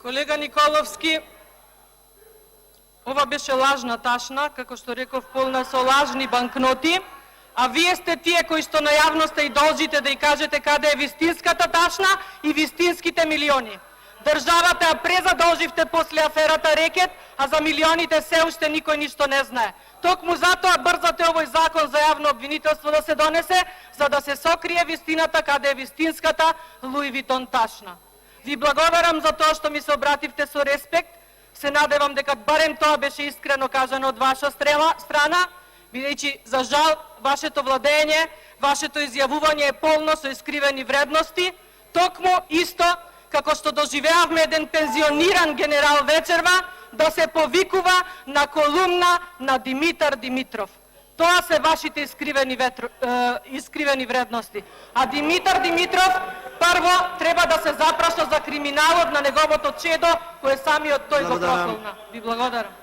Колега Николовски, ова беше лажна ташна, како што реков, полна со лажни банкноти, а вие сте тие кои што на јавноста и должите да и кажете каде е вистинската ташна и вистинските милиони. Државата ја презадолживте после аферата Рекет, а за милионите се уште никој ништо не знае. Токму затоа брзате овој закон за јавно обвинителство да се донесе, за да се сокрие вистината каде е вистинската Луи Витон ташна. Ви благодарам за тоа што ми се обративте со респект. Се надевам дека барем тоа беше искрено кажано од ваша страна, бидејќи за жал вашето владење, вашето изјавување е полно со искривени вредности, токму исто како што доживеавме еден пензиониран генерал вечерва да се повикува на колумна на Димитар Димитров. Тоа се вашите искривени вредности. А Димитар Димитров прво треба да се запраша за криминалот на неговото чедо, кое самиот тој го проколна. Ви благодарам.